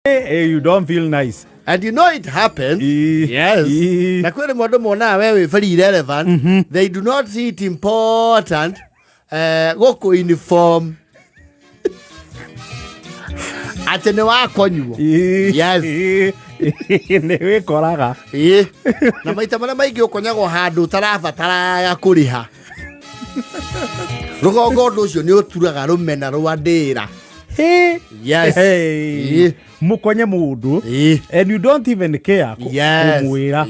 You don't feel nice. And you know it happened. Yes. Na kweli mwandu mona wewe very irrelevant. They do not see it important. Goko uniform. Atene wako nyuo. Yes. Newe koraga. Na maita mara maigi ukonyago handu tarabatara ya kuriha. Rugongo ndu ucio ni uturaga rumena rwandira. Yes. Mukonye mundu and you don't even care kumwira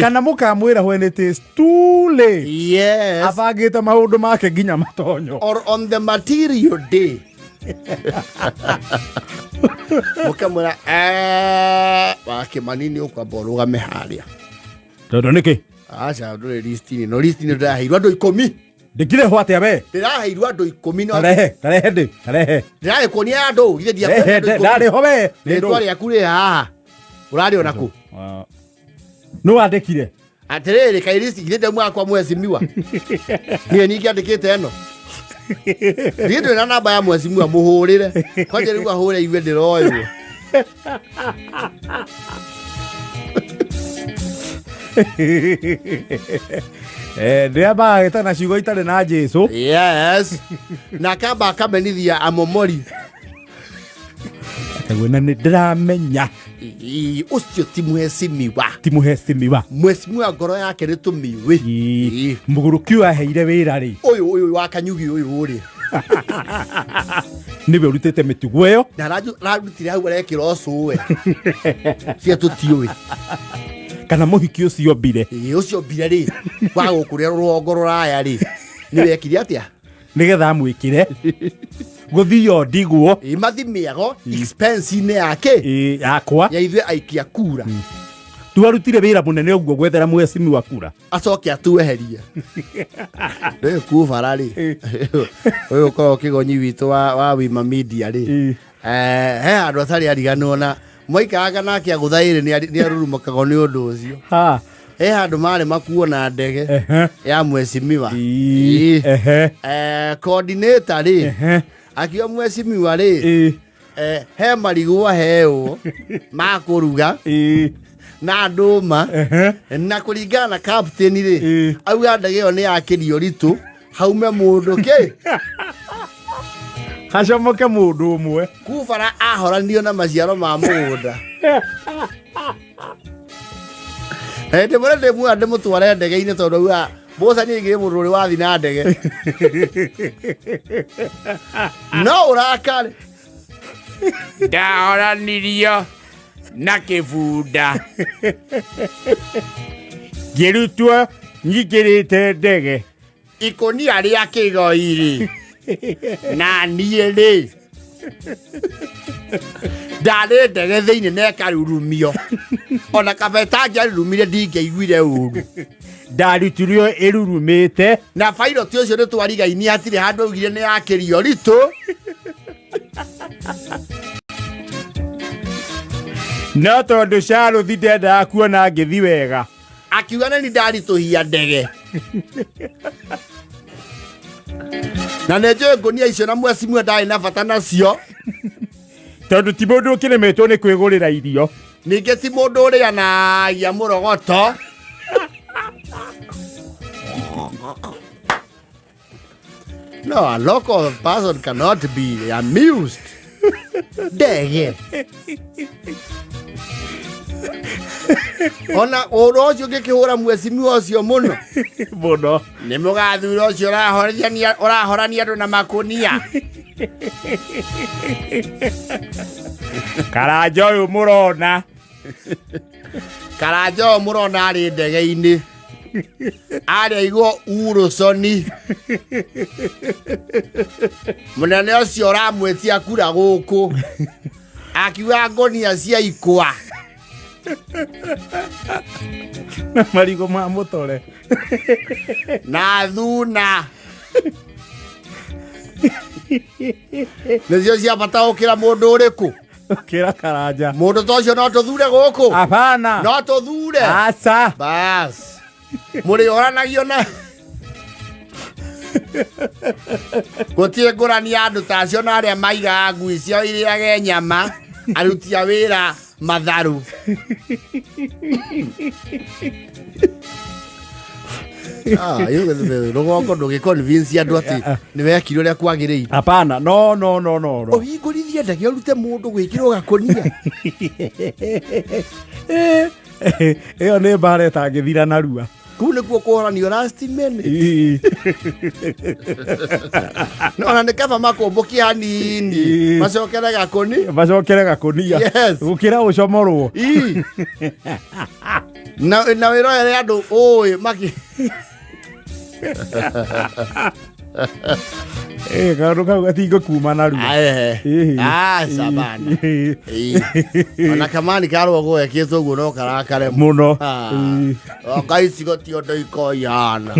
kana mukamwira when it is too late. Yes. Abagite maundu make ginya matonyo or on the material day. Mukamwira wake manini ukwamba urugame haria tondu niki acha ndure listini no listini ndaheirwo andu 10 ndikire hwate abe ndiraheirwo andu 10 no tarehe ndirahe konia andu ithe dia ndari hobe ndwari akure haha urari onaku no wandikire atiriri kai listi ithe mwakwa mwesimiwa nie ningi andikite eno Ndiyo na namba ya mwesimiwa muhurire kwaje rigu ahure iwe ndiroyo ndia bagita na ciugo itare na Jesu. Yes. Na kamba akamenithia amomori. Wena ni ndiramenya ucio ti mwesimiwa mwesimiwa ngoro yake ritumiwe muguruki aheire wira ri uyu wa kanyugi uyu uri niwe urutete mitugo yo na rarutire hau arekira ocuwe cia tutiwe kana muhiki ucio mbire ucio mbire ri wa gukuria rugongo ruraya ri niwe ekire atia nigetha mwikire guthio ndigwo imathimiago expense ine yake yakwa ya ithuĩ aikia kura tuarutire wira munene uguo gwethera mwesimi wa kura acoke atueheria ndio Kubara ri uyu ko kigonyi witu wa wima media ri he andu atari ariganwo na moikaga nake aguthaire ni arurumakago ni undu ucio he handu mari makuo na ndege ya mwesimiwa coordinator ri akio mwesimiwa ri he marigu heo makuruga na nduma na kuringana na captain ri auga ndege yo ni yakirio ritu haume mundu ki hacomoke mundu umwe Kubara ahoranio na maciaro ma mugunda ndimure ndimwe ndimutware ndege-ini tondu uga bosa ni ngire mundu uri wathi na ndege no urakare ndahoranirio na kibunda ngirutwo nyingirite ndege ikonia ria kigoi-ri na niĩ ri ndarĩ ndege thĩinĩ na ĩkarurumio ona kabeta ngĩarurumire ndingĩaiguire ũru ndarutirio ĩrurumĩte na pilot ũcio nĩ twarigainie hatirĩ handũ augire nĩ yakĩrio ritũ no tondũ Charlotte ndendaga kuona ngĩthi wega akiuga nĩ ndaritũhia ndege na nĩ njũĩ ngonia icio na mwesimiwa ndarĩ na bata nacio tondu ti mundu ukiremetwo ni kwigurira irio ninge ti mundu urianagia murogoto no, a local person cannot be amused ndege ona urocio ngikihura mwesimiwa ucio muno ni mugathura ucio urahorania andu na makunia Karanja uyu murona ari ndege-ini ari aigwo urusoni munene ucio uramwetia kura guku akiuga ngonia cia ikwa na marigu ma mutore na thuna nĩcio cia bata gũkĩra mũndũ ũrĩkũ kira Karanja mundu tocio no tuthure guku apana no tuthure acha bas muri oranagio na gutie ngurani andu tacio na aria maiga ngui cio iriage nyama aruti a wĩra matharu rũgongo ndũgĩ-convince andũ atĩ nĩ wekire ũrĩa kwagĩrĩire. Hapana, no. Ũhingũrithie ndege ũrute mũndũ gwĩkĩrwo gakonia. Ĩyo nĩ mbara ĩtangĩthira narua. Kũu nĩkuo kũhoranio last minute. Ona nĩ kaba makũmbũkia hanini macokere gakonia gũkĩra ũcomorwo. Na wĩroere andũ ũĩ kaũndũ kau gatingĩkuma narua. Sabana. Ona kamani karogwo ekĩtwo ũguo no karakare mũno. Kaicigo ti ũndũ ikoihana.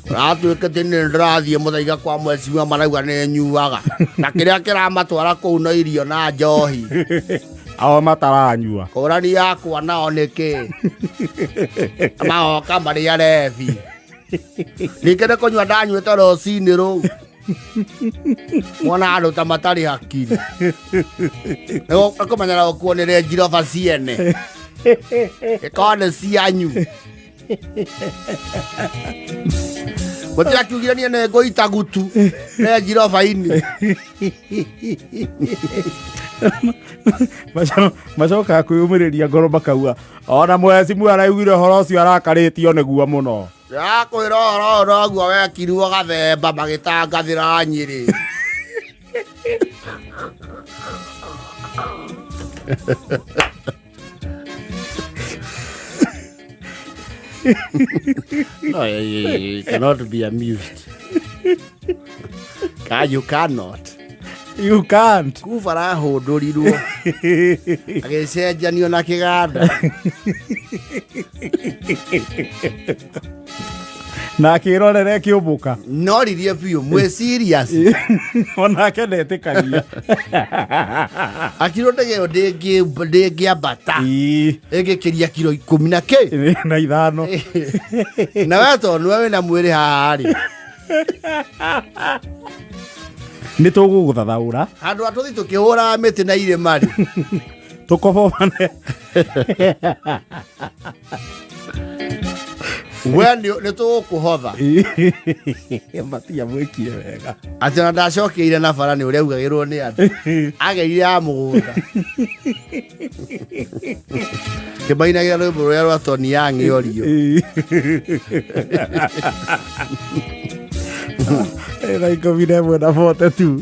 Ratuĩke atĩ nĩ ndĩrathiĩ mũthaiga kwa mweciwa marauga nĩ nyuaga. Na kĩrĩa kĩramatwara kũu no irio na njohi. Ao mataranyua. Kũrani yakwa nao nĩkĩ? Mahoka marĩ arebi. Ningĩ kũnyua ndanyuĩte rũcinĩ rũu. Mwana andũ ta matarĩ hakiri. Nĩkũmenyera gũkuonere njiroba ciene. Ĩkorwo nĩ cianyu. Gũtiakiugire niĩ nĩ ngũita gutu nĩ njiroba-inĩ. Macokaga kwĩyũmĩrĩria ngoro makauga ona mwecimu araugire ũhoro ũcio arakarĩtio nĩguo mũno. Yakwĩra ũhoro noguo wekirwo Gathemba magĩtangathĩra Nyĩrĩ. No, you cannot be amused. You cannot. You can't. Kubara ahũndũrirwo agĩcenjanio na kĩganda na akĩrorere kĩũmbũka. Noririe biũ mwĩ serious. Onake ndetĩkagia. Akirwo ndege ĩyo ndĩngĩambata ĩngĩkĩria kiro 10 na kĩ na ithano. Na we tondũ nĩwe wĩna mwĩrĩ haha rĩ nĩ tũgũgũthathaũra handũ atũthi tũkĩhũra mĩtĩ na irĩma rĩ tũkobobane. We nĩ tũgũkũhotha. Matia mwĩkire wega. Atĩ ona ndacokeire na bara nĩ ũrĩa augagĩrwo nĩ andũ ageire ya mũgũnda. Kĩmainagĩra rwĩmbo rũrĩa rwa Tony Young Orio. Ĩra 11 na 42.